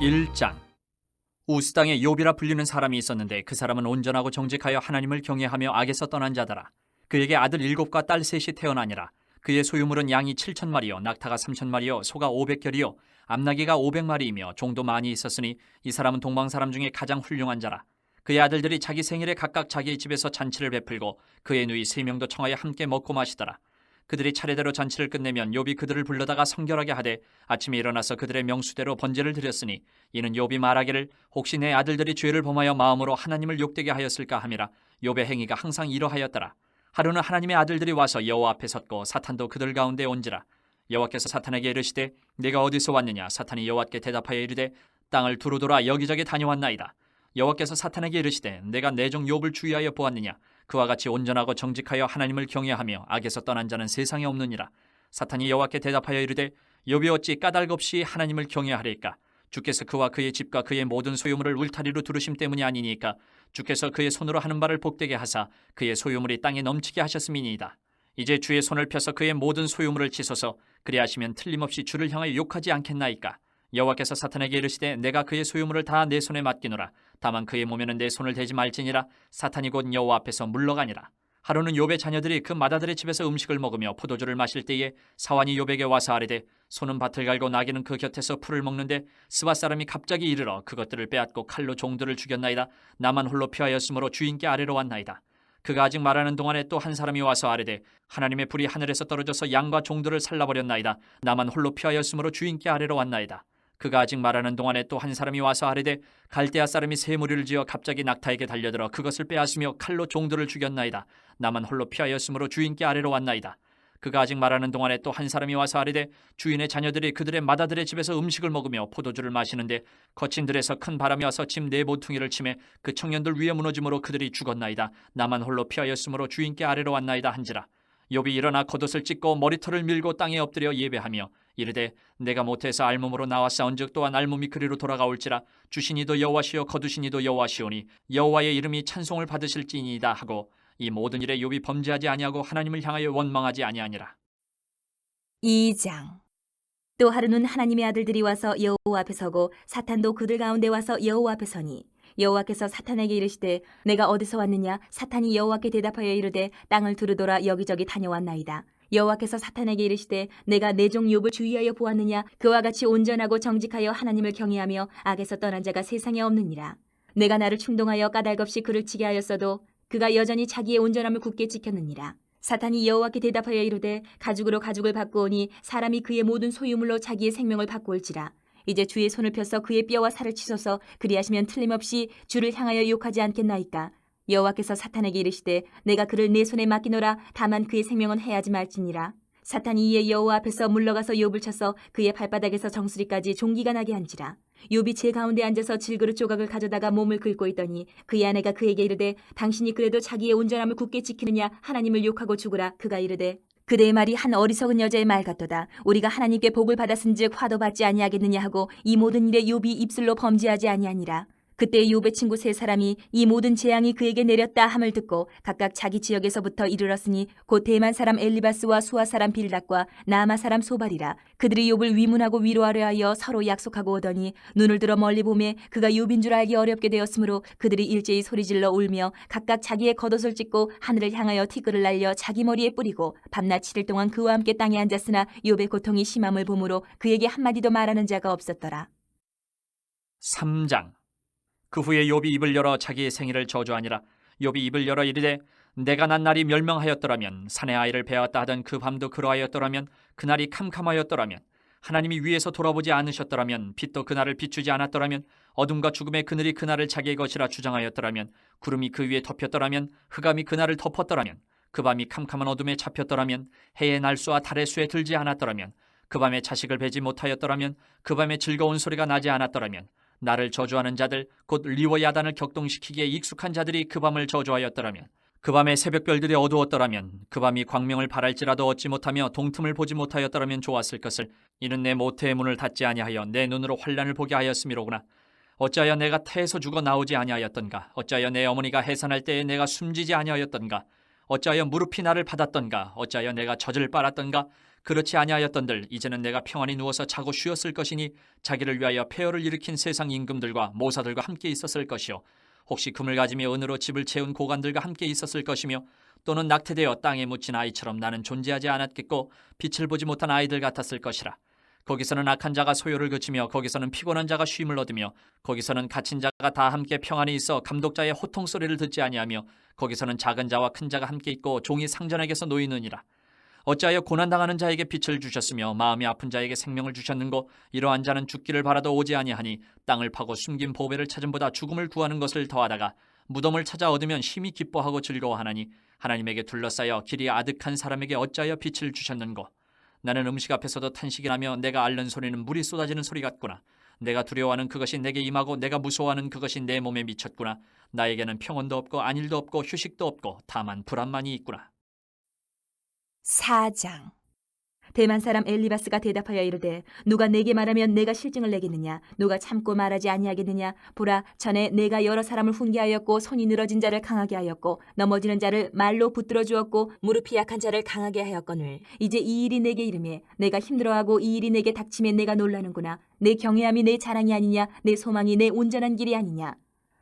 1장. 우스 땅에 욥이라 불리는 사람이 있었는데 그 사람은 온전하고 정직하여 하나님을 경외하며 악에서 떠난 자더라. 그에게 아들 7과 딸 3이 태어나니라. 그의 소유물은 양이 7,000마리요 낙타가 3,000마리요 소가 500결이요 암나귀가 500마리이며 종도 많이 있었으니 이 사람은 동방 사람 중에 가장 훌륭한 자라. 그의 아들들이 자기 생일에 각각 자기 집에서 잔치를 베풀고 그의 누이 3명도 청하여 함께 먹고 마시더라. 그들이 차례대로 잔치를 끝내면 욥이 그들을 불러다가 성결하게 하되 아침에 일어나서 그들의 명수대로 번제를 드렸으니 이는 욥이 말하기를 혹시 내 아들들이 죄를 범하여 마음으로 하나님을 욕되게 하였을까 함이라. 욥의 행위가 항상 이러하였더라. 하루는 하나님의 아들들이 와서 여호와 앞에 섰고 사탄도 그들 가운데 온지라. 여호와께서 사탄에게 이르시되 네가 어디서 왔느냐. 사탄이 여호와께 대답하여 이르되 땅을 두루 돌아 여기저기 다녀왔나이다. 여호와께서 사탄에게 이르시되 내가 내 종 욥을 주의하여 보았느냐. 그와 같이 온전하고 정직하여 하나님을 경외하며 악에서 떠난 자는 세상에 없느니라. 사탄이 여호와께 대답하여 이르되 욥이 어찌 까닭 없이 하나님을 경외하리까. 주께서 그와 그의 집과 그의 모든 소유물을 울타리로 두르심 때문이 아니니까. 주께서 그의 손으로 하는 바를 복되게 하사 그의 소유물이 땅에 넘치게 하셨음이니이다. 이제 주의 손을 펴서 그의 모든 소유물을 치소서. 그리하시면 틀림없이 주를 향하여 욕하지 않겠나이까. 여호와께서 사탄에게 이르시되 내가 그의 소유물을 다 내 손에 맡기노라. 다만 그의 몸에는 내 손을 대지 말지니라. 사탄이 곧 여호와 앞에서 물러가니라. 하루는 욥의 자녀들이 그 맏아들의 집에서 음식을 먹으며 포도주를 마실 때에 사환이 욥에게 와서 아뢰되 소는 밭을 갈고 나귀는 그 곁에서 풀을 먹는데 스바 사람이 갑자기 이르러 그것들을 빼앗고 칼로 종들을 죽였나이다. 나만 홀로 피하였으므로 주인께 아뢰러 왔나이다. 그가 아직 말하는 동안에 또 한 사람이 와서 아뢰되 하나님의 불이 하늘에서 떨어져서 양과 종들을 살라버렸나이다. 나만 홀로 피하였으므로 주인께 아뢰러 왔나이다. 그가 아직 말하는 동안에 또 한 사람이 와서 아뢰되 갈대아 사람이 새 무리를 지어 갑자기 낙타에게 달려들어 그것을 빼앗으며 칼로 종들을 죽였나이다. 나만 홀로 피하였으므로 주인께 아뢰러 왔나이다. 그가 아직 말하는 동안에 또 한 사람이 와서 아뢰되 주인의 자녀들이 그들의 맏아들의 집에서 음식을 먹으며 포도주를 마시는데 거친 들에서 큰 바람이 와서 집 네 모퉁이를 치매 그 청년들 위에 무너짐으로 그들이 죽었나이다. 나만 홀로 피하였으므로 주인께 아뢰러 왔나이다 한지라. 욥이 일어나 겉옷을 찢고 머리털을 밀고 땅에 엎드려 예배하며 이르되 내가 모태에서 알몸으로 나왔사온즉 또한 알몸이 그리로 돌아가올지라. 주시니도 여호와시요 거두시니도 여호와시오니 여호와의 이름이 찬송을 받으실지니이다 하고 이 모든 일에 욥이 범죄하지 아니하고 하나님을 향하여 원망하지 아니하니라. 2장. 또 하루는 하나님의 아들들이 와서 여호와 앞에 서고 사탄도 그들 가운데 와서 여호와 앞에 서니 여호와께서 사탄에게 이르시되 내가 어디서 왔느냐. 사탄이 여호와께 대답하여 이르되 땅을 두루 돌아 여기저기 다녀왔나이다. 여호와께서 사탄에게 이르시되 내가 내 종 욥을 주의하여 보았느냐. 그와 같이 온전하고 정직하여 하나님을 경외하며 악에서 떠난 자가 세상에 없느니라. 내가 나를 충동하여 까닭 없이 그를 치게 하였어도 그가 여전히 자기의 온전함을 굳게 지켰느니라. 사탄이 여호와께 대답하여 이르되 가죽으로 가죽을 바꾸오니 사람이 그의 모든 소유물로 자기의 생명을 바꾸올지라. 이제 주의 손을 펴서 그의 뼈와 살을 치소서. 그리하시면 틀림없이 주를 향하여 욕하지 않겠나이까. 여호와께서 사탄에게 이르시되 내가 그를 내 손에 맡기노라. 다만 그의 생명은 해하지 말지니라. 사탄이 이에 여호와 앞에서 물러가서 욥을 쳐서 그의 발바닥에서 정수리까지 종기가 나게 한지라. 욥이 제 가운데 앉아서 질그릇 조각을 가져다가 몸을 긁고 있더니 그의 아내가 그에게 이르되 당신이 그래도 자기의 온전함을 굳게 지키느냐. 하나님을 욕하고 죽으라. 그가 이르되 그대의 말이 한 어리석은 여자의 말 같도다. 우리가 하나님께 복을 받았은즉 화도 받지 아니하겠느냐 하고 이 모든 일에 욥이 입술로 범죄하지 아니하니라. 그때 욥의 친구 세 사람이 이 모든 재앙이 그에게 내렸다 함을 듣고 각각 자기 지역에서부터 이르렀으니 곧 대만 사람 엘리바스와 수아 사람 빌닷과 나아마 사람 소발이라. 그들이 욥을 위문하고 위로하려 하여 서로 약속하고 오더니 눈을 들어 멀리 보매 그가 욥인 줄 알기 어렵게 되었으므로 그들이 일제히 소리질러 울며 각각 자기의 겉옷을 찢고 하늘을 향하여 티끌을 날려 자기 머리에 뿌리고 밤낮 7일 동안 그와 함께 땅에 앉았으나 욥의 고통이 심함을 보므로 그에게 한마디도 말하는 자가 없었더라. 3장. 그 후에 욥이 입을 열어 자기의 생일을 저주하니라. 욥이 입을 열어 이르되 내가 난 날이 멸망하였더라면 산의 아이를 베었다 하던 그 밤도 그러하였더라면 그날이 캄캄하였더라면 하나님이 위에서 돌아보지 않으셨더라면 빛도 그날을 비추지 않았더라면 어둠과 죽음의 그늘이 그날을 자기의 것이라 주장하였더라면 구름이 그 위에 덮였더라면 흑암이 그날을 덮었더라면 그 밤이 캄캄한 어둠에 잡혔더라면 해의 날수와 달의 수에 들지 않았더라면 그 밤에 자식을 베지 못하였더라면 그 밤에 즐거운 소리가 나지 않았더라면 나를 저주하는 자들 곧 리워 야단을 격동시키기에 익숙한 자들이 그 밤을 저주하였더라면 그 밤에 새벽별들이 어두웠더라면 그 밤이 광명을 바랄지라도 얻지 못하며 동틈을 보지 못하였더라면 좋았을 것을. 이는 내 모태의 문을 닫지 아니하여 내 눈으로 환난을 보게 하였음이로구나. 어찌하여 내가 태에서 죽어 나오지 아니하였던가. 어찌하여 내 어머니가 해산할 때에 내가 숨지지 아니하였던가. 어찌하여 무릎이 나를 받았던가. 어찌하여 내가 젖을 빨았던가. 그렇지 아니하였던들 이제는 내가 평안히 누워서 자고 쉬었을 것이니 자기를 위하여 폐허를 일으킨 세상 임금들과 모사들과 함께 있었을 것이요 혹시 금을 가지며 은으로 집을 채운 고관들과 함께 있었을 것이며 또는 낙태되어 땅에 묻힌 아이처럼 나는 존재하지 않았겠고 빛을 보지 못한 아이들 같았을 것이라. 거기서는 악한 자가 소요를 그치며 거기서는 피곤한 자가 쉼을 얻으며 거기서는 갇힌 자가 다 함께 평안히 있어 감독자의 호통 소리를 듣지 아니하며 거기서는 작은 자와 큰 자가 함께 있고 종이 상전에게서 놓이느니라. 어찌하여 고난당하는 자에게 빛을 주셨으며 마음이 아픈 자에게 생명을 주셨는고 이러한 자는 죽기를 바라도 오지 아니하니 땅을 파고 숨긴 보배를 찾음보다 죽음을 구하는 것을 더하다가 무덤을 찾아 얻으면 심히 기뻐하고 즐거워하나니 하나님에게 둘러싸여 길이 아득한 사람에게 어찌하여 빛을 주셨는고. 나는 음식 앞에서도 탄식이 나며 내가 앓는 소리는 물이 쏟아지는 소리 같구나. 내가 두려워하는 그것이 내게 임하고 내가 무서워하는 그것이 내 몸에 미쳤구나. 나에게는 평온도 없고 안일도 없고 휴식도 없고 다만 불안만이 있구나. 4장. 대만 사람 엘리바스가 대답하여 이르되 누가 내게 말하면 내가 실증을 내겠느냐? 누가 참고 말하지 아니하겠느냐? 보라, 전에 내가 여러 사람을 훈계하였고 손이 늘어진 자를 강하게 하였고 넘어지는 자를 말로 붙들어 주었고 무릎이 약한 자를 강하게 하였거늘 이제 이 일이 내게 이르매 내가 힘들어하고 이 일이 내게 닥침에 내가 놀라는구나. 내 경외함이 내 자랑이 아니냐? 내 소망이 내 온전한 길이 아니냐?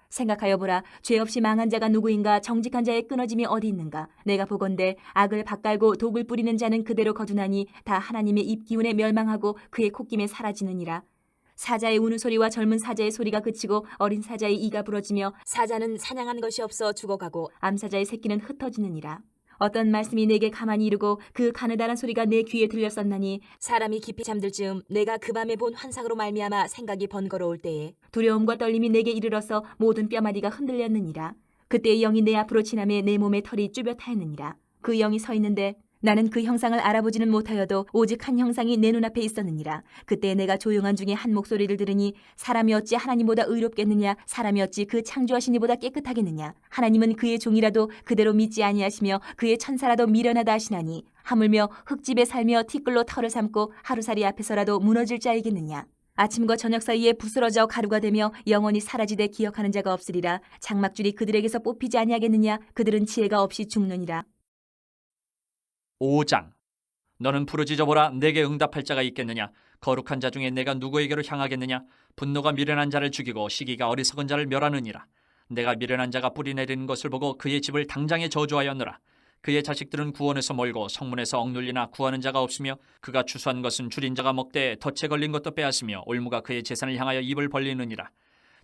생각하여 보라. 죄 없이 망한 자가 누구인가? 정직한 자의 끊어짐이 어디 있는가? 내가 보건대 악을 밭갈고 독을 뿌리는 자는 그대로 거두나니 다 하나님의 입기운에 멸망하고 그의 콧김에 사라지느니라. 사자의 우는 소리와 젊은 사자의 소리가 그치고 어린 사자의 이가 부러지며 사자는 사냥한 것이 없어 죽어가고 암사자의 새끼는 흩어지느니라. 어떤 말씀이 내게 가만히 이르고 그 가느다란 소리가 내 귀에 들렸었나니 사람이 깊이 잠들 즈음 내가 그 밤에 본 환상으로 말미암아 생각이 번거로울 때에 두려움과 떨림이 내게 이르러서 모든 뼈마디가 흔들렸느니라. 그때 영이 내 앞으로 지나매 내 몸에 털이 쭈뼛하였느니라. 그 영이 서 있는데 나는 그 형상을 알아보지는 못하여도 오직 한 형상이 내 눈앞에 있었느니라. 그때 내가 조용한 중에 한 목소리를 들으니 사람이 어찌 하나님보다 의롭겠느냐? 사람이 어찌 그 창조하신 이보다 깨끗하겠느냐? 하나님은 그의 종이라도 그대로 믿지 아니하시며 그의 천사라도 미련하다 하시나니 하물며 흙집에 살며 티끌로 털을 삼고 하루살이 앞에서라도 무너질 자이겠느냐? 아침과 저녁 사이에 부스러져 가루가 되며 영원히 사라지되 기억하는 자가 없으리라. 장막줄이 그들에게서 뽑히지 아니하겠느냐? 그들은 지혜가 없이 죽느니라. 5장. 너는 부르짖어 보라. 내게 응답할 자가 있겠느냐? 거룩한 자 중에 내가 누구에게로 향하겠느냐? 분노가 미련한 자를 죽이고 시기가 어리석은 자를 멸하느니라. 내가 미련한 자가 뿌리 내리는 것을 보고 그의 집을 당장에 저주하였노라. 그의 자식들은 구원에서 멀고 성문에서 억눌리나 구하는 자가 없으며 그가 추수한 것은 줄인 자가 먹되 덫에 걸린 것도 빼앗으며 올무가 그의 재산을 향하여 입을 벌리느니라.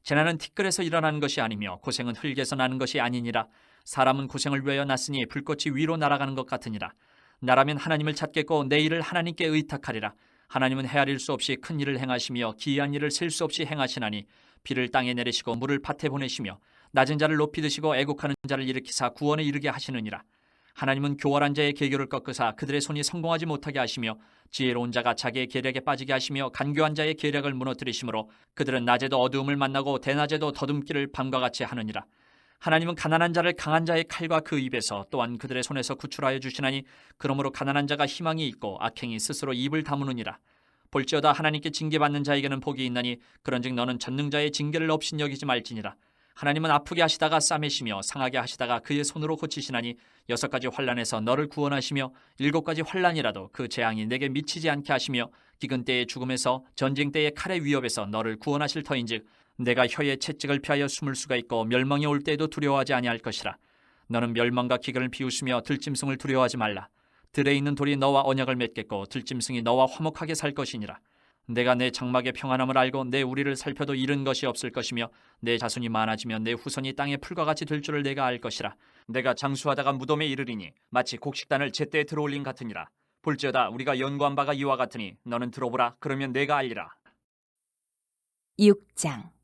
재난은 티끌에서 일어나는 것이 아니며 고생은 흙에서 나는 것이 아니니라. 사람은 고생을 위하여 났으니 불꽃이 위로 날아가는 것 같으니라. 나라면 하나님을 찾겠고 내 일을 하나님께 의탁하리라. 하나님은 헤아릴 수 없이 큰 일을 행하시며 기이한 일을 셀 수 없이 행하시나니 비를 땅에 내리시고 물을 밭에 보내시며 낮은 자를 높이 드시고 애국하는 자를 일으키사 구원에 이르게 하시느니라. 하나님은 교활한 자의 계교를 꺾으사 그들의 손이 성공하지 못하게 하시며 지혜로운 자가 자기의 계략에 빠지게 하시며 간교한 자의 계략을 무너뜨리시므로 그들은 낮에도 어두움을 만나고 대낮에도 더듬기를 밤과 같이 하느니라. 하나님은 가난한 자를 강한 자의 칼과 그 입에서 또한 그들의 손에서 구출하여 주시나니 그러므로 가난한 자가 희망이 있고 악행이 스스로 입을 다무느니라. 볼지어다 하나님께 징계받는 자에게는 복이 있나니 그런즉 너는 전능자의 징계를 업신여기지 말지니라. 하나님은 아프게 하시다가 싸매시며 상하게 하시다가 그의 손으로 고치시나니 6가지 환난에서 너를 구원하시며 7가지 환난이라도 그 재앙이 내게 미치지 않게 하시며 기근 때의 죽음에서 전쟁 때의 칼의 위협에서 너를 구원하실 터인즉 내가 혀의 채찍을 피하여 숨을 수가 있고 멸망이 올 때에도 두려워하지 아니할 것이라. 너는 멸망과 기근을 비웃으며 들짐승을 두려워하지 말라. 들에 있는 돌이 너와 언약을 맺겠고 들짐승이 너와 화목하게 살 것이니라. 내가 내 장막의 평안함을 알고 내 우리를 살펴도 잃은 것이 없을 것이며 내 자손이 많아지면 내 후손이 땅의 풀과 같이 될 줄을 내가 알 것이라. 내가 장수하다가 무덤에 이르리니 마치 곡식단을 제때에 들어올린 같으니라. 볼지어다 우리가 연구한 바가 이와 같으니 너는 들어보라. 그러면 내가 알리라. 6장.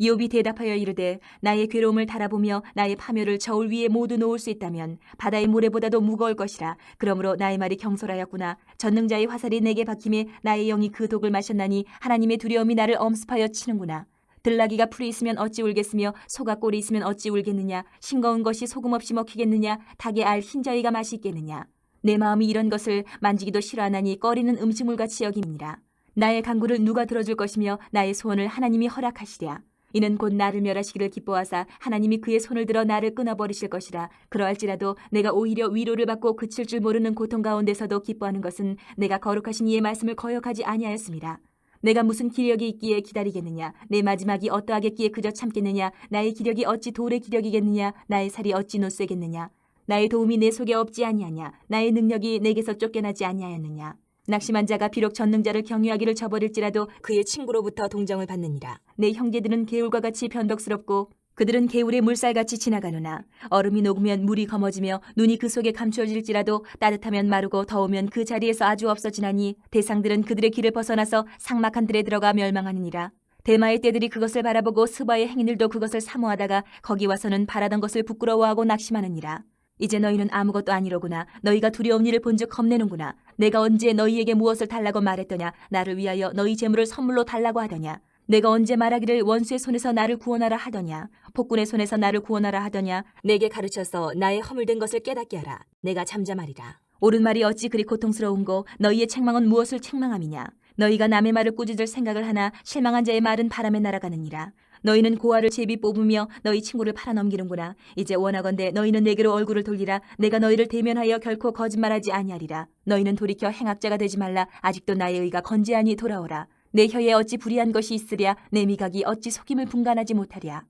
욥이 대답하여 이르되 나의 괴로움을 달아보며 나의 파멸을 저울 위에 모두 놓을 수 있다면 바다의 모래보다도 무거울 것이라. 그러므로 나의 말이 경솔하였구나. 전능자의 화살이 내게 박힘에 나의 영이 그 독을 마셨나니 하나님의 두려움이 나를 엄습하여 치는구나. 들나귀가 풀이 있으면 어찌 울겠으며 소가 꼴이 있으면 어찌 울겠느냐. 싱거운 것이 소금 없이 먹히겠느냐. 닭의 알 흰저희가 맛이 있겠느냐. 내 마음이 이런 것을 만지기도 싫어하나니 꺼리는 음식물같이 여김이니라. 나의 간구를 누가 들어줄 것이며 나의 소원을 하나님이 허락하시랴. 이는 곧 나를 멸하시기를 기뻐하사 하나님이 그의 손을 들어 나를 끊어버리실 것이라. 그러할지라도 내가 오히려 위로를 받고 그칠 줄 모르는 고통 가운데서도 기뻐하는 것은 내가 거룩하신 이의 말씀을 거역하지 아니하였습니다. 내가 무슨 기력이 있기에 기다리겠느냐? 내 마지막이 어떠하겠기에 그저 참겠느냐? 나의 기력이 어찌 돌의 기력이겠느냐? 나의 살이 어찌 노쇠겠느냐? 나의 도움이 내 속에 없지 아니하냐? 나의 능력이 내게서 쫓겨나지 아니하였느냐? 낙심한 자가 비록 전능자를 경유하기를 저버릴지라도 그의 친구로부터 동정을 받느니라. 내 형제들은 개울과 같이 변덕스럽고 그들은 개울의 물살같이 지나가느나 얼음이 녹으면 물이 검어지며 눈이 그 속에 감추어질지라도 따뜻하면 마르고 더우면 그 자리에서 아주 없어지나니 대상들은 그들의 길을 벗어나서 삭막한 들에 들어가 멸망하느니라. 대마의 떼들이 그것을 바라보고 스바의 행인들도 그것을 사모하다가 거기 와서는 바라던 것을 부끄러워하고 낙심하느니라. 이제 너희는 아무것도 아니로구나. 너희가 두려운 일을 본즉 겁내는구나. 내가 언제 너희에게 무엇을 달라고 말했더냐? 나를 위하여 너희 재물을 선물로 달라고 하더냐? 내가 언제 말하기를 원수의 손에서 나를 구원하라 하더냐? 폭군의 손에서 나를 구원하라 하더냐? 내게 가르쳐서 나의 허물된 것을 깨닫게 하라. 내가 잠잠하리라. 옳은 말이 어찌 그리 고통스러운고 너희의 책망은 무엇을 책망함이냐? 너희가 남의 말을 꾸짖을 생각을 하나 실망한 자의 말은 바람에 날아가느니라. 너희는 고아를 제비 뽑으며 너희 친구를 팔아넘기는구나. 이제 원하건대 너희는 내게로 얼굴을 돌리라. 내가 너희를 대면하여 결코 거짓말하지 아니하리라. 너희는 돌이켜 행악자가 되지 말라. 아직도 나의 의가 건재하니 돌아오라. 내 혀에 어찌 불의한 것이 있으랴. 내 미각이 어찌 속임을 분간하지 못하랴.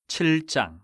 7장.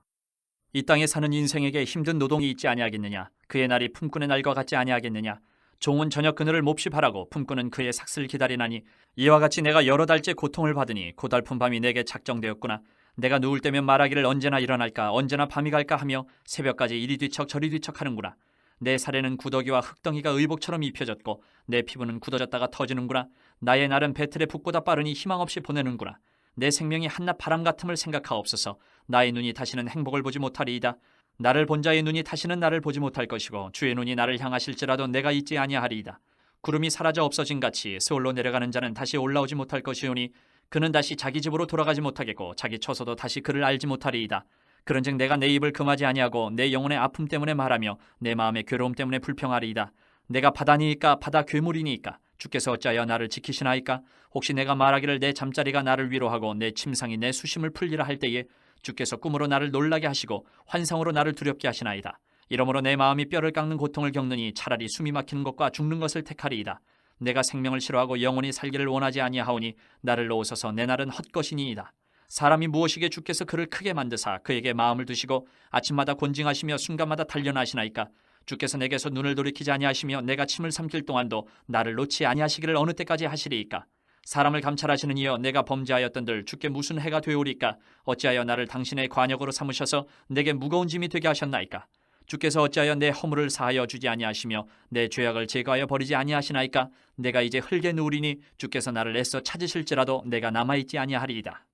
이 땅에 사는 인생에게 힘든 노동이 있지 아니하겠느냐? 그의 날이 품꾼의 날과 같지 아니하겠느냐? 종은 저녁 그늘을 몹시 바라고 품꾼은 그의 삭슬 기다리나니 이와 같이 내가 여러 달째 고통을 받으니 고달픈 밤이 내게 작정되었구나. 내가 누울 때면 말하기를 언제나 일어날까 언제나 밤이 갈까 하며 새벽까지 이리 뒤척 저리 뒤척 하는구나. 내 살에는 구더기와 흙덩이가 의복처럼 입혀졌고 내 피부는 굳어졌다가 터지는구나. 나의 날은 배틀에 붙고다 빠르니 희망 없이 보내는구나. 내 생명이 한낱 바람 같음을 생각하옵소서. 나의 눈이 다시는 행복을 보지 못하리이다. 나를 본 자의 눈이 다시는 나를 보지 못할 것이고 주의 눈이 나를 향하실지라도 내가 있지 아니하리이다. 구름이 사라져 없어진 같이 스올로 내려가는 자는 다시 올라오지 못할 것이오니 그는 다시 자기 집으로 돌아가지 못하겠고 자기 처소도 다시 그를 알지 못하리이다. 그런즉 내가 내 입을 금하지 아니하고 내 영혼의 아픔 때문에 말하며 내 마음의 괴로움 때문에 불평하리이다. 내가 바다니이까 바다 괴물이니이까 주께서 어찌하여 나를 지키시나이까? 혹시 내가 말하기를 내 잠자리가 나를 위로하고 내 침상이 내 수심을 풀리라 할 때에 주께서 꿈으로 나를 놀라게 하시고 환상으로 나를 두렵게 하시나이다. 이러므로 내 마음이 뼈를 깎는 고통을 겪느니 차라리 숨이 막히는 것과 죽는 것을 택하리이다. 내가 생명을 싫어하고 영원히 살기를 원하지 아니하오니 나를 놓으소서. 내 날은 헛것이니이다. 사람이 무엇이게 주께서 그를 크게 만드사 그에게 마음을 두시고 아침마다 곤징하시며 순간마다 단련하시나이까? 주께서 내게서 눈을 돌이키지 아니하시며 내가 침을 삼킬 동안도 나를 놓지 아니하시기를 어느 때까지 하시리이까? 사람을 감찰하시는 이여 내가 범죄하였던들 주께 무슨 해가 되오리까? 어찌하여 나를 당신의 관역으로 삼으셔서 내게 무거운 짐이 되게 하셨나이까? 주께서 어찌하여 내 허물을 사하여 주지 아니하시며 내 죄악을 제거하여 버리지 아니하시나이까? 내가 이제 흙에 누우리니 주께서 나를 애써 찾으실지라도 내가 남아있지 아니하리이다.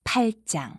8장.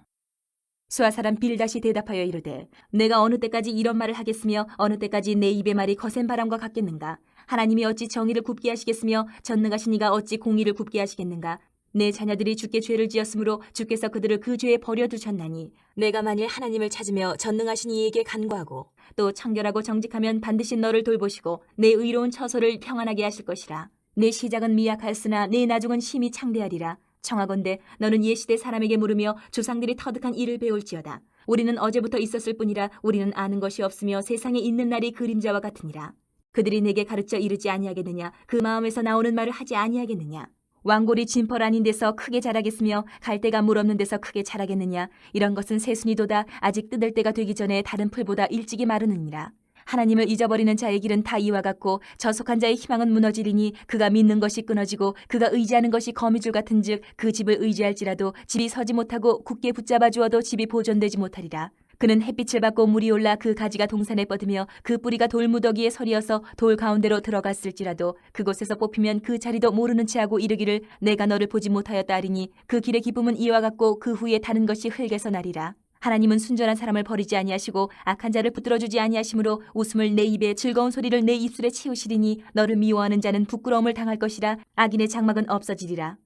수아 사람 빌닷이 대답하여 이르되 내가 어느 때까지 이런 말을 하겠으며 어느 때까지 내 입의 말이 거센 바람과 같겠는가? 하나님이 어찌 정의를 굽게 하시겠으며 전능하신 이가 어찌 공의를 굽게 하시겠는가? 내 자녀들이 주께 죄를 지었으므로 주께서 그들을 그 죄에 버려두셨나니 내가 만일 하나님을 찾으며 전능하신 이에게 간구하고 또 청결하고 정직하면 반드시 너를 돌보시고 내 의로운 처소를 평안하게 하실 것이라. 내 시작은 미약하였으나 내 나중은 심히 창대하리라. 청하건대 너는 옛시대 사람에게 물으며 조상들이 터득한 일을 배울지어다. 우리는 어제부터 있었을 뿐이라 우리는 아는 것이 없으며 세상에 있는 날이 그림자와 같으니라. 그들이 내게 가르쳐 이르지 아니하겠느냐? 그 마음에서 나오는 말을 하지 아니하겠느냐? 왕골이 진펄 아닌 데서 크게 자라겠으며 갈대가 물 없는 데서 크게 자라겠느냐? 이런 것은 새순이도다. 아직 뜯을 때가 되기 전에 다른 풀보다 일찍이 마르느니라. 하나님을 잊어버리는 자의 길은 다 이와 같고 저속한 자의 희망은 무너지리니 그가 믿는 것이 끊어지고 그가 의지하는 것이 거미줄 같은즉 그 집을 의지할지라도 집이 서지 못하고 굳게 붙잡아 주어도 집이 보존되지 못하리라. 그는 햇빛을 받고 물이 올라 그 가지가 동산에 뻗으며 그 뿌리가 돌무더기에 서리어서 돌 가운데로 들어갔을지라도 그곳에서 뽑히면 그 자리도 모르는 체하고 이르기를 내가 너를 보지 못하였다 하리니 그 길의 기쁨은 이와 같고 그 후에 다른 것이 흙에서 나리라. 하나님은 순전한 사람을 버리지 아니하시고 악한 자를 붙들어주지 아니하시므로 웃음을 내 입에 즐거운 소리를 내 입술에 채우시리니 너를 미워하는 자는 부끄러움을 당할 것이라. 악인의 장막은 없어지리라.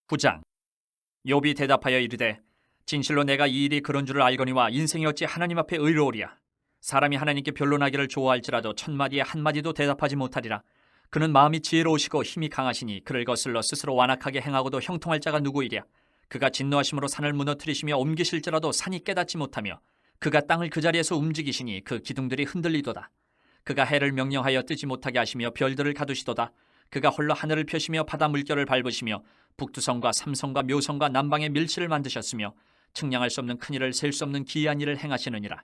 9장. 욥이 대답하여 이르되 진실로 내가 이 일이 그런 줄을 알거니와 인생이 어찌 하나님 앞에 의로우랴. 사람이 하나님께 변론하기를 좋아할지라도 1000마디에 1마디도 대답하지 못하리라. 그는 마음이 지혜로우시고 힘이 강하시니 그를 거슬러 스스로 완악하게 행하고도 형통할 자가 누구이랴. 그가 진노하심으로 산을 무너뜨리시며 옮기실지라도 산이 깨닫지 못하며 그가 땅을 그 자리에서 움직이시니 그 기둥들이 흔들리도다. 그가 해를 명령하여 뜨지 못하게 하시며 별들을 가두시도다. 그가 홀로 하늘을 펴시며 바다 물결을 밟으시며 북두성과 삼성과 묘성과 남방의 밀치를 만드셨으며 측량할 수 없는 큰 일을 셀 수 없는 기이한 일을 행하시느니라.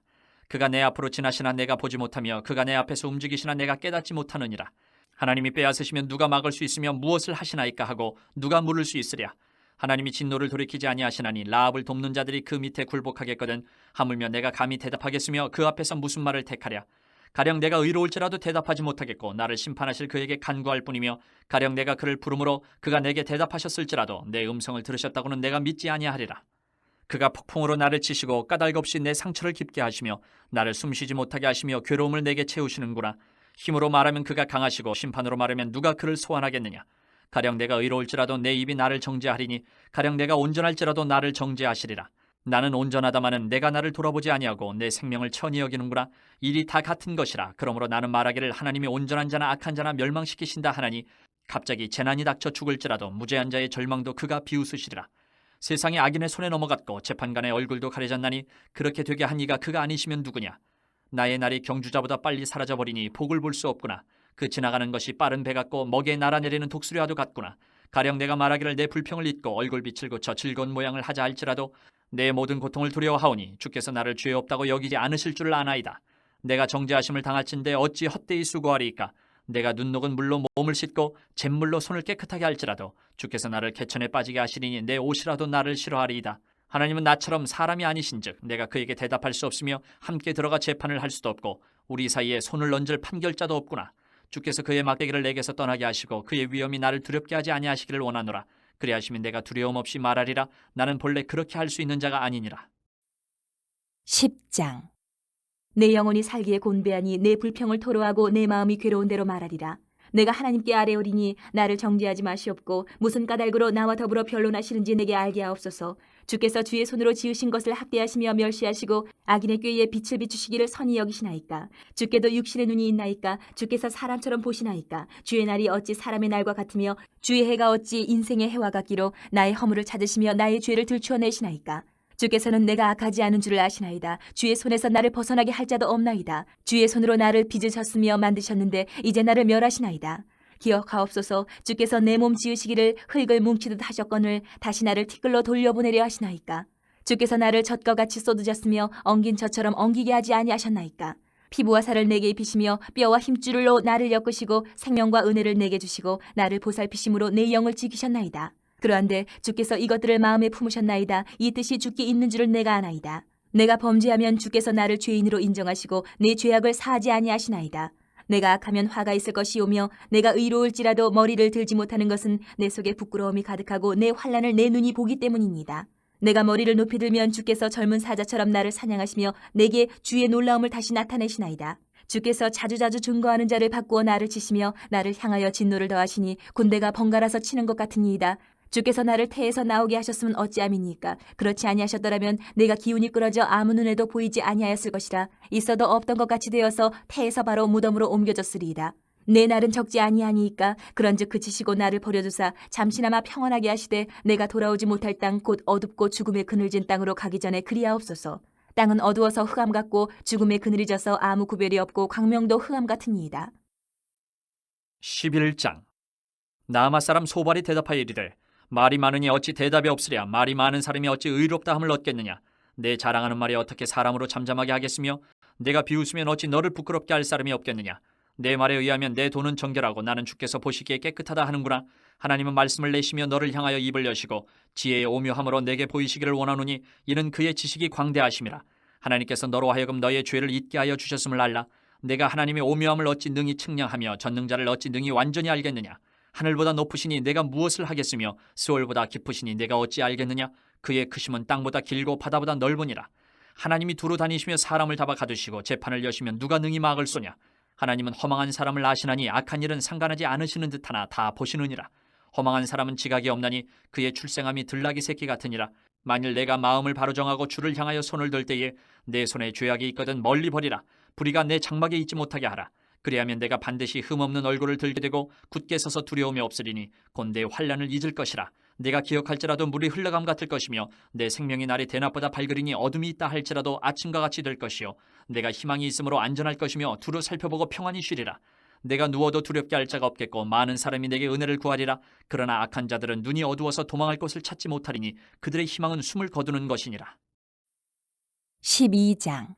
그가 내 앞으로 지나시나 내가 보지 못하며 그가 내 앞에서 움직이시나 내가 깨닫지 못하느니라. 하나님이 빼앗으시면 누가 막을 수 있으며 무엇을 하시나이까 하고 누가 물을 수 있으랴. 하나님이 진노를 돌이키지 아니하시나니 라합을 돕는 자들이 그 밑에 굴복하겠거든. 하물며 내가 감히 대답하겠으며 그 앞에서 무슨 말을 택하랴. 가령 내가 의로울지라도 대답하지 못하겠고 나를 심판하실 그에게 간구할 뿐이며 가령 내가 그를 부르므로 그가 내게 대답하셨을지라도 내 음성을 들으셨다고는 내가 믿지 아니하리라. 그가 폭풍으로 나를 치시고 까닭없이 내 상처를 깊게 하시며 나를 숨쉬지 못하게 하시며 괴로움을 내게 채우시는구나. 힘으로 말하면 그가 강하시고 심판으로 말하면 누가 그를 소환하겠느냐. 가령 내가 의로울지라도 내 입이 나를 정죄하리니 가령 내가 온전할지라도 나를 정죄하시리라. 나는 온전하다마는 내가 나를 돌아보지 아니하고 내 생명을 천히 여기는구나. 일이 다 같은 것이라. 그러므로 나는 말하기를 하나님이 온전한 자나 악한 자나 멸망시키신다 하나니 갑자기 재난이 닥쳐 죽을지라도 무죄한 자의 절망도 그가 비웃으시리라. 세상이 악인의 손에 넘어갔고 재판관의 얼굴도 가려졌나니 그렇게 되게 한 이가 그가 아니시면 누구냐. 나의 날이 경주자보다 빨리 사라져버리니 복을 볼 수 없구나. 그 지나가는 것이 빠른 배 같고 먹이에 날아내리는 독수리와도 같구나. 가령 내가 말하기를 내 불평을 잊고 얼굴빛을 고쳐 즐거운 모양을 하자 할지라도 내 모든 고통을 두려워하오니 주께서 나를 죄 없다고 여기지 않으실 줄을 아나이다. 내가 정죄하심을 당할진대 어찌 헛되이 수고하리이까. 내가 눈 녹은 물로 몸을 씻고 잿물로 손을 깨끗하게 할지라도 주께서 나를 개천에 빠지게 하시리니 내 옷이라도 나를 싫어하리이다. 하나님은 나처럼 사람이 아니신즉 내가 그에게 대답할 수 없으며 함께 들어가 재판을 할 수도 없고 우리 사이에 손을 얹을 판결자도 없구나. 주께서 그의 막대기를 내게서 떠나게 하시고 그의 위엄이 나를 두렵게 하지 아니하시기를 원하노라. 그리하시면 내가 두려움 없이 말하리라. 나는 본래 그렇게 할 수 있는 자가 아니니라. 10장. 내 영혼이 살기에 곤배하니 내 불평을 토로하고 내 마음이 괴로운 대로 말하리라. 내가 하나님께 아뢰오리니 나를 정죄하지 마시옵고 무슨 까닭으로 나와 더불어 변론하시는지 내게 알게 하옵소서. 주께서 주의 손으로 지으신 것을 학대하시며 멸시하시고 악인의 꾀에 빛을 비추시기를 선히 여기시나이까. 주께도 육신의 눈이 있나이까. 주께서 사람처럼 보시나이까. 주의 날이 어찌 사람의 날과 같으며 주의 해가 어찌 인생의 해와 같기로 나의 허물을 찾으시며 나의 죄를 들추어내시나이까. 주께서는 내가 악하지 않은 줄을 아시나이다. 주의 손에서 나를 벗어나게 할 자도 없나이다. 주의 손으로 나를 빚으셨으며 만드셨는데 이제 나를 멸하시나이다. 기억하옵소서. 주께서 내 몸 지으시기를 흙을 뭉치듯 하셨거늘 다시 나를 티끌로 돌려보내려 하시나이까. 주께서 나를 젖과 같이 쏟으셨으며 엉긴 젖처럼 엉기게 하지 아니하셨나이까. 피부와 살을 내게 입히시며 뼈와 힘줄로 나를 엮으시고 생명과 은혜를 내게 주시고 나를 보살피심으로 내 영을 지키셨나이다. 그러한데 주께서 이것들을 마음에 품으셨나이다. 이 뜻이 주께 있는 줄을 내가 아나이다. 내가 범죄하면 주께서 나를 죄인으로 인정하시고 내 죄악을 사하지 아니하시나이다. 내가 악하면 화가 있을 것이오며 내가 의로울지라도 머리를 들지 못하는 것은 내 속에 부끄러움이 가득하고 내 환난을 내 눈이 보기 때문입니다. 내가 머리를 높이 들면 주께서 젊은 사자처럼 나를 사냥하시며 내게 주의 놀라움을 다시 나타내시나이다. 주께서 자주자주 증거하는 자를 바꾸어 나를 치시며 나를 향하여 진노를 더하시니 군대가 번갈아서 치는 것 같으니이다. 주께서 나를 태에서 나오게 하셨으면 어찌함이니까. 그렇지 아니하셨더라면 내가 기운이 끌어져 아무 눈에도 보이지 아니하였을 것이라. 있어도 없던 것 같이 되어서 태에서 바로 무덤으로 옮겨졌으리이다. 내 날은 적지 아니하니까. 그런즉 그치시고 나를 버려두사 잠시나마 평안하게 하시되 내가 돌아오지 못할 땅 곧 어둡고 죽음의 그늘진 땅으로 가기 전에 그리하옵소서. 땅은 어두워서 흑암 같고 죽음의 그늘이 져서 아무 구별이 없고 광명도 흑암 같으니이다. 11장. 나아마 사람 소발이 대답하여 이르되 말이 많으니 어찌 대답이 없으랴. 말이 많은 사람이 어찌 의롭다 함을 얻겠느냐. 내 자랑하는 말이 어떻게 사람으로 잠잠하게 하겠으며 내가 비웃으면 어찌 너를 부끄럽게 할 사람이 없겠느냐. 내 말에 의하면 내 돈은 정결하고 나는 주께서 보시기에 깨끗하다 하는구나. 하나님은 말씀을 내시며 너를 향하여 입을 여시고 지혜의 오묘함으로 내게 보이시기를 원하노니 이는 그의 지식이 광대하심이라. 하나님께서 너로 하여금 너의 죄를 잊게 하여 주셨음을 알라. 내가 하나님의 오묘함을 어찌 능히 측량하며 전능자를 어찌 능히 완전히 알겠느냐. 하늘보다 높으시니 내가 무엇을 하겠으며 스올보다 깊으시니 내가 어찌 알겠느냐. 그의 크심은 땅보다 길고 바다보다 넓으니라. 하나님이 두루 다니시며 사람을 잡아 가두시고 재판을 여시면 누가 능히 막을 쏘냐. 하나님은 허망한 사람을 아시나니 악한 일은 상관하지 않으시는 듯하나 다 보시느니라. 허망한 사람은 지각이 없나니 그의 출생함이 들나귀 새끼 같으니라. 만일 내가 마음을 바로 정하고 주를 향하여 손을 들 때에 내 손에 죄악이 있거든 멀리 버리라. 불의가 내 장막에 있지 못하게 하라. 그리하면 내가 반드시 흠없는 얼굴을 들게 되고 굳게 서서 두려움이 없으리니 곧 내 환난을 잊을 것이라. 내가 기억할지라도 물이 흘러감 같을 것이며 내 생명이 날이 대낮보다 밝으리니 어둠이 있다 할지라도 아침과 같이 될 것이요 내가 희망이 있으므로 안전할 것이며 두루 살펴보고 평안히 쉬리라. 내가 누워도 두렵게 할 자가 없겠고 많은 사람이 내게 은혜를 구하리라. 그러나 악한 자들은 눈이 어두워서 도망할 곳을 찾지 못하리니 그들의 희망은 숨을 거두는 것이니라. 12장.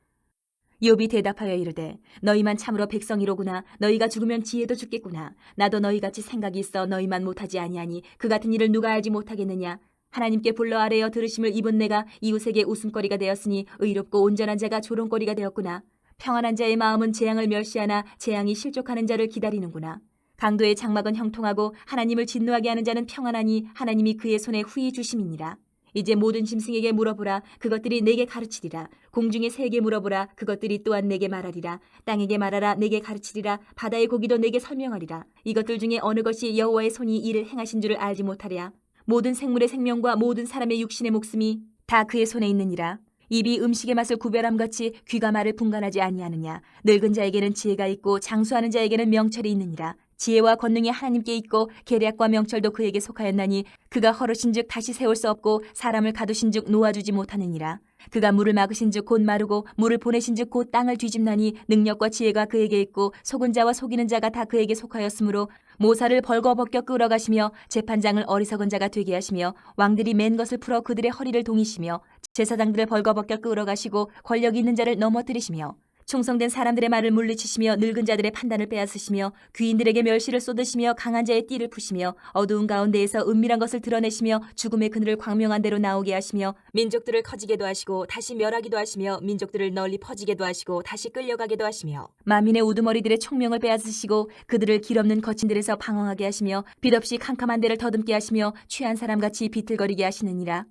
욥이 대답하여 이르되 너희만 참으로 백성이로구나. 너희가 죽으면 지혜도 죽겠구나. 나도 너희같이 생각이 있어 너희만 못하지 아니하니 그 같은 일을 누가 알지 못하겠느냐. 하나님께 불러 아뢰어 들으심을 입은 내가 이웃에게 웃음거리가 되었으니 의롭고 온전한 자가 조롱거리가 되었구나. 평안한 자의 마음은 재앙을 멸시하나 재앙이 실족하는 자를 기다리는구나. 강도의 장막은 형통하고 하나님을 진노하게 하는 자는 평안하니 하나님이 그의 손에 후히 주심이니라. 이제 모든 짐승에게 물어보라. 그것들이 내게 가르치리라. 공중의 새에게 물어보라. 그것들이 또한 내게 말하리라. 땅에게 말하라. 내게 가르치리라. 바다의 고기도 내게 설명하리라. 이것들 중에 어느 것이 여호와의 손이 이를 행하신 줄을 알지 못하랴. 모든 생물의 생명과 모든 사람의 육신의 목숨이 다 그의 손에 있느니라. 입이 음식의 맛을 구별함같이 귀가 말을 분간하지 아니하느냐. 늙은 자에게는 지혜가 있고 장수하는 자에게는 명철이 있느니라. 지혜와 권능이 하나님께 있고 계략과 명철도 그에게 속하였나니 그가 허르신즉 다시 세울 수 없고 사람을 가두신즉 놓아주지 못하느니라. 그가 물을 막으신즉 곧 마르고 물을 보내신즉 곧 땅을 뒤집나니 능력과 지혜가 그에게 있고 속은 자와 속이는 자가 다 그에게 속하였으므로 모사를 벌거벗겨 끌어가시며 재판장을 어리석은 자가 되게 하시며 왕들이 맨 것을 풀어 그들의 허리를 동이시며 제사장들을 벌거벗겨 끌어가시고 권력 있는 자를 넘어뜨리시며 충성된 사람들의 말을 물리치시며 늙은 자들의 판단을 빼앗으시며 귀인들에게 멸시를 쏟으시며 강한 자의 띠를 푸시며 어두운 가운데에서 은밀한 것을 드러내시며 죽음의 그늘을 광명한 대로 나오게 하시며 민족들을 커지게도 하시고 다시 멸하기도 하시며 민족들을 널리 퍼지게도 하시고 다시 끌려가게도 하시며 만민의 우두머리들의 총명을 빼앗으시고 그들을 길없는 거친들에서 방황하게 하시며 빛없이 캄캄한 데를 더듬게 하시며 취한 사람같이 비틀거리게 하시느니라.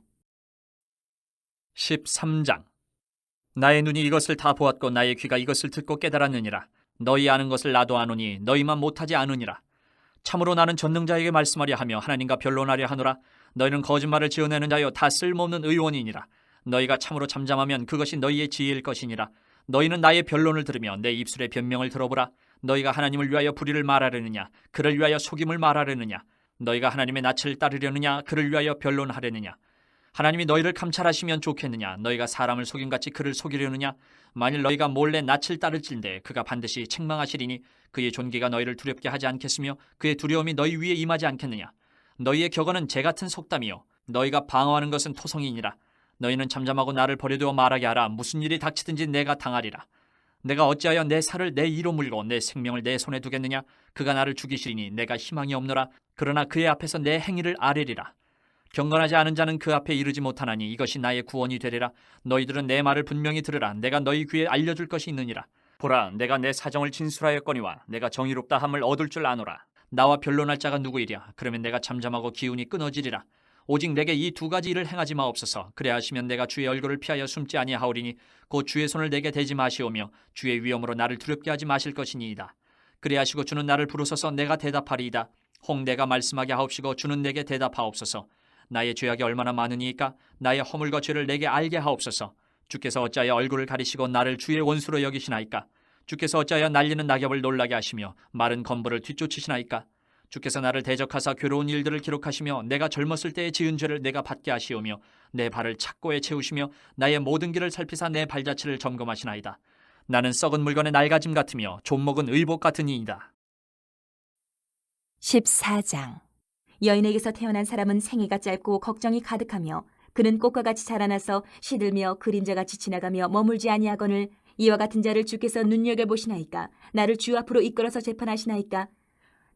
13장. 나의 눈이 이것을 다 보았고 나의 귀가 이것을 듣고 깨달았느니라. 너희 아는 것을 나도 아노니 너희만 못하지 않으니라. 참으로 나는 전능자에게 말씀하려 하며 하나님과 변론하려 하노라. 너희는 거짓말을 지어내는 자여 다 쓸모없는 의원이니라. 너희가 참으로 잠잠하면 그것이 너희의 지혜일 것이니라. 너희는 나의 변론을 들으며 내 입술의 변명을 들어보라. 너희가 하나님을 위하여 불의를 말하려느냐 그를 위하여 속임을 말하려느냐. 너희가 하나님의 낯을 따르려느냐 그를 위하여 변론하려느냐. 하나님이 너희를 감찰하시면 좋겠느냐. 너희가 사람을 속임같이 그를 속이려느냐. 만일 너희가 몰래 낯을 따를진대 그가 반드시 책망하시리니 그의 존귀가 너희를 두렵게 하지 않겠으며 그의 두려움이 너희 위에 임하지 않겠느냐. 너희의 격언은 재 같은 속담이요 너희가 방어하는 것은 토성이니라. 너희는 잠잠하고 나를 버려두어 말하게 하라. 무슨 일이 닥치든지 내가 당하리라. 내가 어찌하여 내 살을 내 이로 물고 내 생명을 내 손에 두겠느냐. 그가 나를 죽이시리니 내가 희망이 없노라. 그러나 그의 앞에서 내 행위를 아뢰리라. 경건하지 않은 자는 그 앞에 이르지 못하나니 이것이 나의 구원이 되리라. 너희들은 내 말을 분명히 들으라. 내가 너희 귀에 알려줄 것이 있느니라. 보라, 내가 내 사정을 진술하였거니와 내가 정의롭다 함을 얻을 줄 아노라. 나와 변론할 자가 누구이랴. 그러면 내가 잠잠하고 기운이 끊어지리라. 오직 내게 이 두 가지 일을 행하지 마옵소서. 그래야 하시면 내가 주의 얼굴을 피하여 숨지 아니하오리니 곧 주의 손을 내게 대지 마시오며 주의 위엄으로 나를 두렵게 하지 마실 것이니이다. 그래 하시고 주는 나를 부르소서. 내가 대답하리이다. 혹 내가 말씀하게 하옵시고 주는 내게 대답하옵소서. 나의 죄악이 얼마나 많으니까 나의 허물과 죄를 내게 알게 하옵소서. 주께서 어찌하여 얼굴을 가리시고 나를 주의 원수로 여기시나이까. 주께서 어찌하여 날리는 낙엽을 놀라게 하시며 마른 건부를 뒤쫓으시나이까. 주께서 나를 대적하사 괴로운 일들을 기록하시며 내가 젊었을 때의 지은 죄를 내가 받게 하시오며 내 발을 착고에 채우시며 나의 모든 길을 살피사 내 발자취를 점검하시나이다. 나는 썩은 물건의 낡아짐 같으며 좀먹은 의복 같은 이이다. 14장. 여인에게서 태어난 사람은 생애가 짧고 걱정이 가득하며 그는 꽃과 같이 자라나서 시들며 그림자같이 지나가며 머물지 아니하거늘 이와 같은 자를 주께서 눈여겨보시나이까. 나를 주 앞으로 이끌어서 재판하시나이까.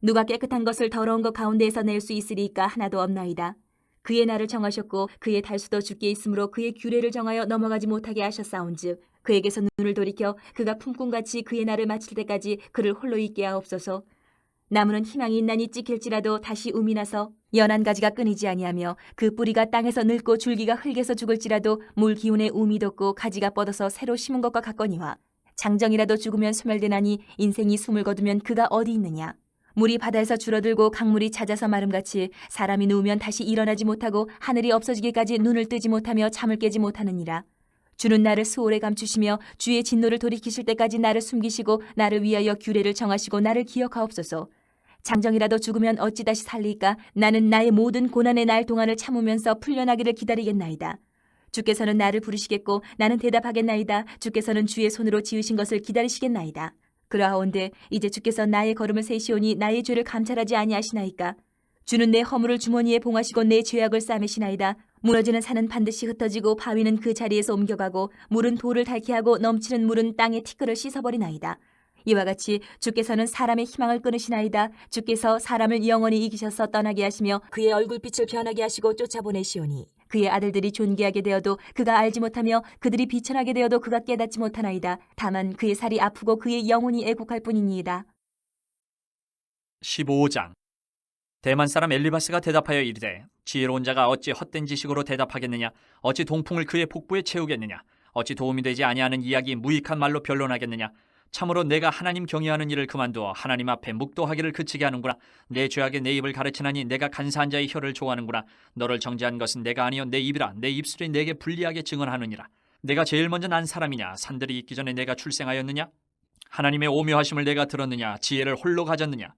누가 깨끗한 것을 더러운 것 가운데에서 낼 수 있으리까. 하나도 없나이다. 그의 날을 정하셨고 그의 달수도 주께 있으므로 그의 규례를 정하여 넘어가지 못하게 하셨사온즉 그에게서 눈을 돌이켜 그가 품꾼같이 그의 날을 마칠 때까지 그를 홀로 있게 하옵소서. 나무는 희망이 있나니 찍힐지라도 다시 um이 나서 연한 가지가 끊이지 아니하며 그 뿌리가 땅에서 늙고 줄기가 흙에서 죽을지라도 물 기운에 um이 돋고 가지가 뻗어서 새로 심은 것과 같거니와 장정이라도 죽으면 소멸되나니 인생이 숨을 거두면 그가 어디 있느냐. 물이 바다에서 줄어들고 강물이 잦아서 마름같이 사람이 누우면 다시 일어나지 못하고 하늘이 없어지기까지 눈을 뜨지 못하며 잠을 깨지 못하느니라. 주는 나를 수월에 감추시며 주의 진노를 돌이키실 때까지 나를 숨기시고 나를 위하여 규례를 정하시고 나를 기억하옵소서. 장정이라도 죽으면 어찌 다시 살리까? 나는 나의 모든 고난의 날 동안을 참으면서 풀려나기를 기다리겠나이다. 주께서는 나를 부르시겠고 나는 대답하겠나이다. 주께서는 주의 손으로 지으신 것을 기다리시겠나이다. 그러하온데 이제 주께서 나의 걸음을 세시오니 나의 죄를 감찰하지 아니하시나이까? 주는 내 허물을 주머니에 봉하시고 내 죄악을 싸매시나이다. 무너지는 산은 반드시 흩어지고 바위는 그 자리에서 옮겨가고 물은 돌을 닳게 하고 넘치는 물은 땅의 티끌을 씻어버리나이다. 이와 같이 주께서는 사람의 희망을 끊으시나이다. 주께서 사람을 영원히 이기셔서 떠나게 하시며 그의 얼굴빛을 변하게 하시고 쫓아보내시오니 그의 아들들이 존귀하게 되어도 그가 알지 못하며 그들이 비천하게 되어도 그가 깨닫지 못하나이다. 다만 그의 살이 아프고 그의 영혼이 애국할 뿐이니이다. 15장. 대만 사람 엘리바스가 대답하여 이르되 지혜로운 자가 어찌 헛된 지식으로 대답하겠느냐? 어찌 동풍을 그의 복부에 채우겠느냐? 어찌 도움이 되지 아니하는 이야기 무익한 말로 변론하겠느냐? 참으로 내가 하나님 경외하는 일을 그만두어 하나님 앞에 묵도하기를 그치게 하는구나. 내 죄악에 내 입을 가르치나니 내가 간사한 자의 혀를 좋아하는구나. 너를 정죄한 것은 내가 아니요 내 입이라. 내 입술이 내게 불리하게 증언하느니라. 내가 제일 먼저 난 사람이냐? 산들이 있기 전에 내가 출생하였느냐? 하나님의 오묘하심을 내가 들었느냐? 지혜를 홀로 가졌느냐?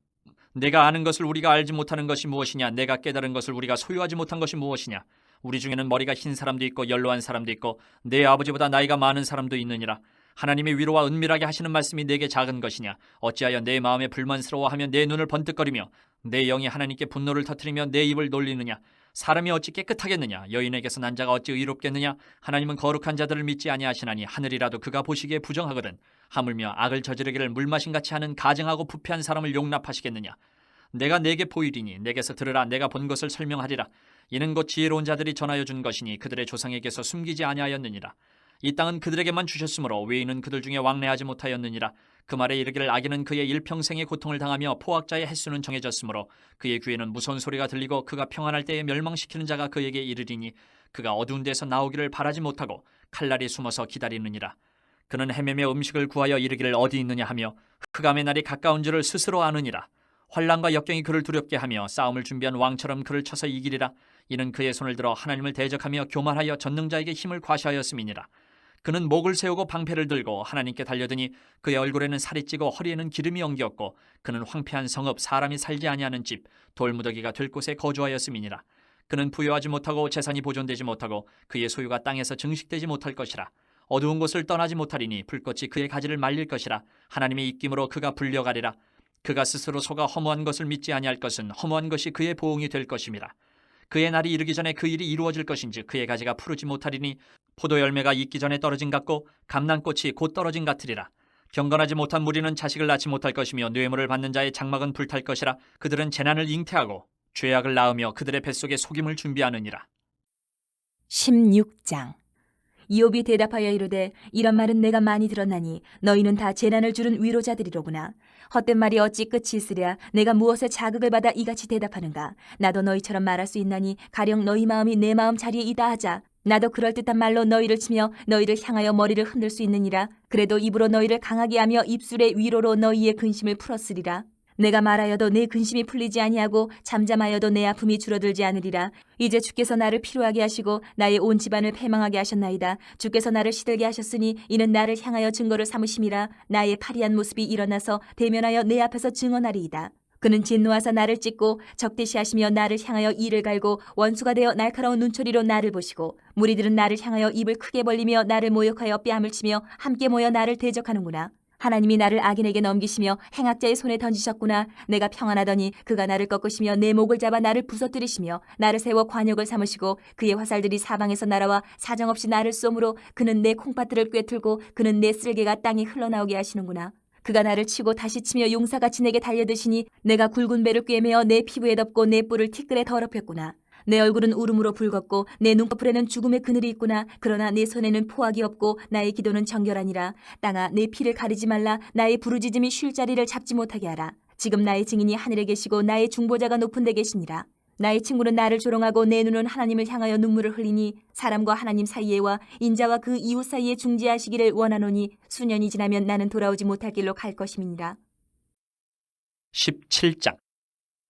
내가 아는 것을 우리가 알지 못하는 것이 무엇이냐? 내가 깨달은 것을 우리가 소유하지 못한 것이 무엇이냐? 우리 중에는 머리가 흰 사람도 있고 연로한 사람도 있고 내 아버지보다 나이가 많은 사람도 있느니라. 하나님의 위로와 은밀하게 하시는 말씀이 내게 작은 것이냐? 어찌하여 내 마음에 불만스러워하며 내 눈을 번뜩거리며 내 영이 하나님께 분노를 터뜨리며 내 입을 놀리느냐? 사람이 어찌 깨끗하겠느냐? 여인에게서 난 자가 어찌 의롭겠느냐? 하나님은 거룩한 자들을 믿지 아니하시나니 하늘이라도 그가 보시기에 부정하거든. 하물며 악을 저지르기를 물마신같이 하는 가증하고 부패한 사람을 용납하시겠느냐? 내가 내게 보이리니 내게서 들으라. 내가 본 것을 설명하리라. 이는 곧 지혜로운 자들이 전하여 준 것이니 그들의 조상에게서 숨기지 아니하였느니라. 이 땅은 그들에게만 주셨으므로 외인은 그들 중에 왕래하지 못하였느니라. 그 말에 이르기를 악인은 그의 일평생의 고통을 당하며 포악자의 횟수는 정해졌으므로 그의 귀에는 무서운 소리가 들리고 그가 평안할 때에 멸망시키는 자가 그에게 이르리니 그가 어두운 데서 나오기를 바라지 못하고 칼날이 숨어서 기다리느니라. 그는 헤매며 음식을 구하여 이르기를 어디 있느냐 하며 흑암의 날이 가까운 줄을 스스로 아느니라. 환난과 역경이 그를 두렵게 하며 싸움을 준비한 왕처럼 그를 쳐서 이기리라. 이는 그의 손을 들어 하나님을 대적하며 교만하여 전능자에게 힘을 과시하였음이니라. 그는 목을 세우고 방패를 들고 하나님께 달려드니 그의 얼굴에는 살이 찌고 허리에는 기름이 엉겼고 그는 황폐한 성읍 사람이 살지 아니하는 집 돌무더기가 될 곳에 거주하였음이니라. 그는 부여하지 못하고 재산이 보존되지 못하고 그의 소유가 땅에서 증식되지 못할 것이라. 어두운 곳을 떠나지 못하리니 불꽃이 그의 가지를 말릴 것이라. 하나님의 입김으로 그가 불려가리라. 그가 스스로 속아 허무한 것을 믿지 아니할 것은 허무한 것이 그의 보응이 될 것임이라. 그의 날이 이르기 전에 그 일이 이루어질 것인지 그의 가지가 푸르지 못하리니 포도 열매가 익기 전에 떨어진 같고 감람꽃이 곧 떨어진 같으리라. 경건하지 못한 무리는 자식을 낳지 못할 것이며 뇌물을 받는 자의 장막은 불탈 것이라. 그들은 재난을 잉태하고 죄악을 낳으며 그들의 뱃속에 속임을 준비하느니라. 16장. 이욥이 대답하여 이르되 이런 말은 내가 많이 들었나니 너희는 다 재난을 주는 위로자들이로구나. 헛된 말이 어찌 끝이 있으랴. 내가 무엇에 자극을 받아 이같이 대답하는가. 나도 너희처럼 말할 수 있나니 가령 너희 마음이 내 마음 자리에 있다 하자. 나도 그럴듯한 말로 너희를 치며 너희를 향하여 머리를 흔들 수 있느니라. 그래도 입으로 너희를 강하게 하며 입술의 위로로 너희의 근심을 풀었으리라. 내가 말하여도 내 근심이 풀리지 아니하고 잠잠하여도 내 아픔이 줄어들지 않으리라. 이제 주께서 나를 피로하게 하시고 나의 온 집안을 패망하게 하셨나이다. 주께서 나를 시들게 하셨으니 이는 나를 향하여 증거를 삼으심이라. 나의 파리한 모습이 일어나서 대면하여 내 앞에서 증언하리이다. 그는 진노하사 나를 찢고 적대시하시며 나를 향하여 이를 갈고 원수가 되어 날카로운 눈초리로 나를 보시고 무리들은 나를 향하여 입을 크게 벌리며 나를 모욕하여 뺨을 치며 함께 모여 나를 대적하는구나. 하나님이 나를 악인에게 넘기시며 행악자의 손에 던지셨구나. 내가 평안하더니 그가 나를 꺾으시며 내 목을 잡아 나를 부서뜨리시며 나를 세워 관역을 삼으시고 그의 화살들이 사방에서 날아와 사정없이 나를 쏘므로 그는 내 콩팥들을 꿰뚫고 그는 내 쓸개가 땅에 흘러나오게 하시는구나. 그가 나를 치고 다시 치며 용사같이 내게 달려드시니 내가 굵은 배를 꿰매어 내 피부에 덮고 내 뿔을 티끌에 더럽혔구나. 내 얼굴은 울음으로 붉었고 내 눈꺼풀에는 죽음의 그늘이 있구나. 그러나 내 손에는 포악이 없고 나의 기도는 정결하니라. 땅아 내 피를 가리지 말라. 나의 부르짖음이 쉴 자리를 잡지 못하게 하라. 지금 나의 증인이 하늘에 계시고 나의 중보자가 높은 데 계시니라. 나의 친구는 나를 조롱하고 내 눈은 하나님을 향하여 눈물을 흘리니 사람과 하나님 사이에와 인자와 그 이웃 사이에 중재하시기를 원하노니 수년이 지나면 나는 돌아오지 못할 길로 갈 것임이니라. 17장.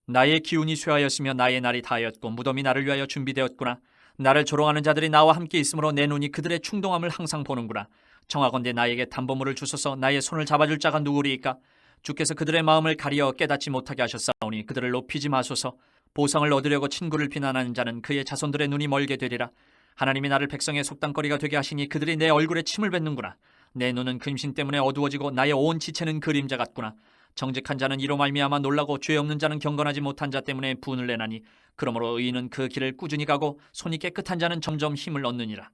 나의 기운이 쇠하였으며 나의 날이 다하였고 무덤이 나를 위하여 준비되었구나. 나를 조롱하는 자들이 나와 함께 있으므로 내 눈이 그들의 충동함을 항상 보는구나. 청하건대 나에게 담보물을 주소서. 나의 손을 잡아줄 자가 누구리이까? 주께서 그들의 마음을 가리어 깨닫지 못하게 하셨사오니 그들을 높이지 마소서. 보상을 얻으려고 친구를 비난하는 자는 그의 자손들의 눈이 멀게 되리라. 하나님이 나를 백성의 속담거리가 되게 하시니 그들이 내 얼굴에 침을 뱉는구나. 내 눈은 근심 때문에 어두워지고 나의 온 지체는 그림자 같구나. 정직한 자는 이로 말미암아 놀라고 죄 없는 자는 경건하지 못한 자 때문에 분을 내나니 그러므로 의인은 그 길을 꾸준히 가고 손이 깨끗한 자는 점점 힘을 얻느니라.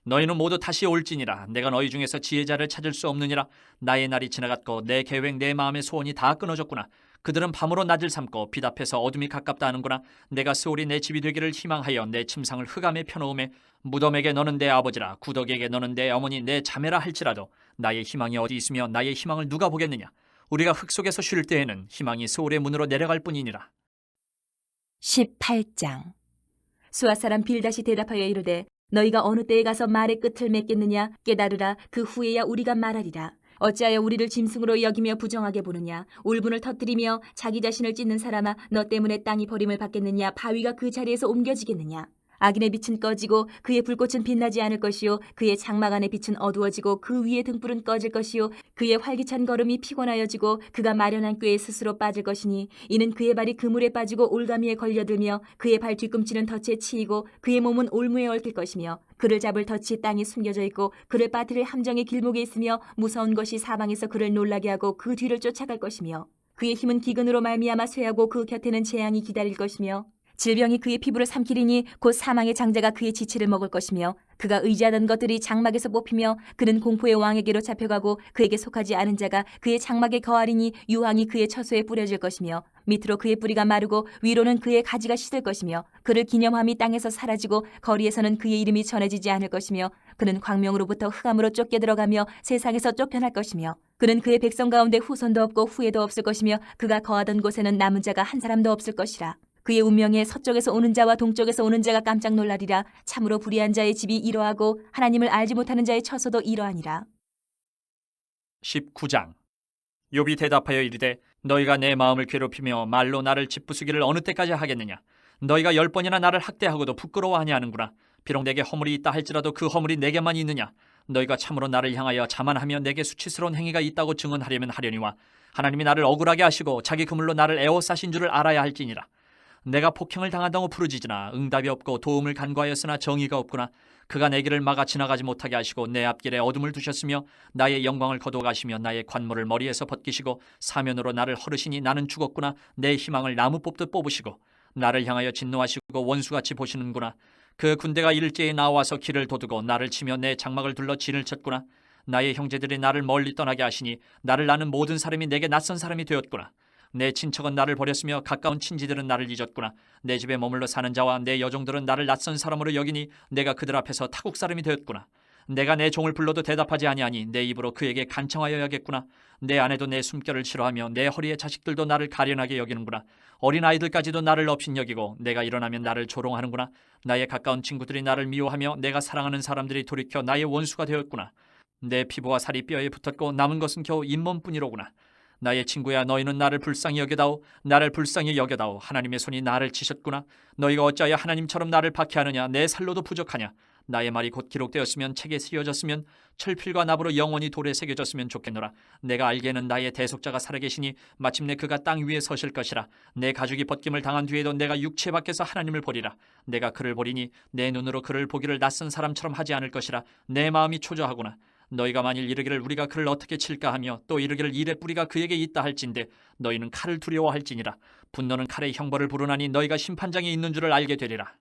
너희는 모두 다시 올지니라. 내가 너희 중에서 지혜자를 찾을 수 없느니라. 나의 날이 지나갔고 내 계획 내 마음의 소원이 다 끊어졌구나. 그들은 밤으로 낮을 삼고 빛 앞에서 어둠이 가깝다 하는구나. 내가 스올이 내 집이 되기를 희망하여 내 침상을 흑암에 펴놓음에 무덤에게 너는 내 아버지라 구덕에게 너는 내 어머니 내 자매라 할지라도 나의 희망이 어디 있으며 나의 희망을 누가 보겠느냐. 우리가 흙 속에서 쉴 때에는 희망이 스올의 문으로 내려갈 뿐이니라. 18장. 수아 사람 빌닷이 대답하여 이르되 너희가 어느 때에 가서 말의 끝을 맺겠느냐. 깨달으라. 그 후에야 우리가 말하리라. 어찌하여 우리를 짐승으로 여기며 부정하게 보느냐. 울분을 터뜨리며 자기 자신을 찢는 사람아, 너 때문에 땅이 버림을 받겠느냐. 바위가 그 자리에서 옮겨지겠느냐. 악인의 빛은 꺼지고 그의 불꽃은 빛나지 않을 것이요 그의 장막 안의 빛은 어두워지고 그 위의 등불은 꺼질 것이요 그의 활기찬 걸음이 피곤하여지고 그가 마련한 꾀에 스스로 빠질 것이니 이는 그의 발이 그물에 빠지고 올가미에 걸려들며 그의 발 뒤꿈치는 덫에 치이고 그의 몸은 올무에 얽힐 것이며 그를 잡을 덫이 땅에 숨겨져 있고 그를 빠뜨릴 함정의 길목에 있으며 무서운 것이 사방에서 그를 놀라게 하고 그 뒤를 쫓아갈 것이며 그의 힘은 기근으로 말미암아 쇠하고 그 곁에는 재앙이 기다릴 것이며 질병이 그의 피부를 삼키리니 곧 사망의 장자가 그의 지체를 먹을 것이며 그가 의지하던 것들이 장막에서 뽑히며 그는 공포의 왕에게로 잡혀가고 그에게 속하지 않은 자가 그의 장막에 거하리니 유황이 그의 처소에 뿌려질 것이며 밑으로 그의 뿌리가 마르고 위로는 그의 가지가 시들 것이며 그를 기념함이 땅에서 사라지고 거리에서는 그의 이름이 전해지지 않을 것이며 그는 광명으로부터 흑암으로 쫓겨 들어가며 세상에서 쫓겨날 것이며 그는 그의 백성 가운데 후손도 없고 후회도 없을 것이며 그가 거하던 곳에는 남은 자가 한 사람도 없을 것이라. 그의 운명에 서쪽에서 오는 자와 동쪽에서 오는 자가 깜짝 놀라리라. 참으로 불의한 자의 집이 이러하고 하나님을 알지 못하는 자의 처소도 이러하니라. 19장. 욥이 대답하여 이르되 너희가 내 마음을 괴롭히며 말로 나를 짓부수기를 어느 때까지 하겠느냐. 너희가 10번이나 나를 학대하고도 부끄러워 아니하는구나. 비록 내게 허물이 있다 할지라도 그 허물이 내게만 있느냐. 너희가 참으로 나를 향하여 자만하며 내게 수치스러운 행위가 있다고 증언하려면 하려니와 하나님이 나를 억울하게 하시고 자기 그물로 나를 에워싸신 줄을 알아야 할지니라. 내가 폭행을 당한다고 부르짖으나 응답이 없고 도움을 간구하였으나 정의가 없구나. 그가 내 길을 막아 지나가지 못하게 하시고 내 앞길에 어둠을 두셨으며 나의 영광을 거두어 가시며 나의 관모를 머리에서 벗기시고 사면으로 나를 허르시니 나는 죽었구나. 내 희망을 나무 뽑듯 뽑으시고 나를 향하여 진노하시고 원수같이 보시는구나. 그 군대가 일제히 나와서 길을 도두고 나를 치며 내 장막을 둘러 진을 쳤구나. 나의 형제들이 나를 멀리 떠나게 하시니 나를 아는 모든 사람이 내게 낯선 사람이 되었구나. 내 친척은 나를 버렸으며 가까운 친지들은 나를 잊었구나. 내 집에 머물러 사는 자와 내 여종들은 나를 낯선 사람으로 여기니 내가 그들 앞에서 타국 사람이 되었구나. 내가 내 종을 불러도 대답하지 아니하니 내 입으로 그에게 간청하여야겠구나. 내 아내도 내 숨결을 싫어하며 내 허리의 자식들도 나를 가련하게 여기는구나. 어린아이들까지도 나를 업신여기고 내가 일어나면 나를 조롱하는구나. 나의 가까운 친구들이 나를 미워하며 내가 사랑하는 사람들이 돌이켜 나의 원수가 되었구나. 내 피부와 살이 뼈에 붙었고 남은 것은 겨우 잇몸뿐이로구나. 나의 친구야, 너희는 나를 불쌍히 여겨다오. 나를 불쌍히 여겨다오. 하나님의 손이 나를 치셨구나. 너희가 어찌하여 하나님처럼 나를 박해하느냐. 내 살로도 부족하냐. 나의 말이 곧 기록되었으면 책에 쓰여졌으면 철필과 납으로 영원히 돌에 새겨졌으면 좋겠노라. 내가 알기에는 나의 대속자가 살아계시니 마침내 그가 땅 위에 서실 것이라. 내 가죽이 벗김을 당한 뒤에도 내가 육체 밖에서 하나님을 보리라. 내가 그를 보리니 내 눈으로 그를 보기를 낯선 사람처럼 하지 않을 것이라. 내 마음이 초조하구나. 너희가 만일 이르기를 우리가 그를 어떻게 칠까 하며 또 이르기를 일의 뿌리가 그에게 있다 할진대 너희는 칼을 두려워할지니라. 분노는 칼의 형벌을 부르나니 너희가 심판장에 있는 줄을 알게 되리라.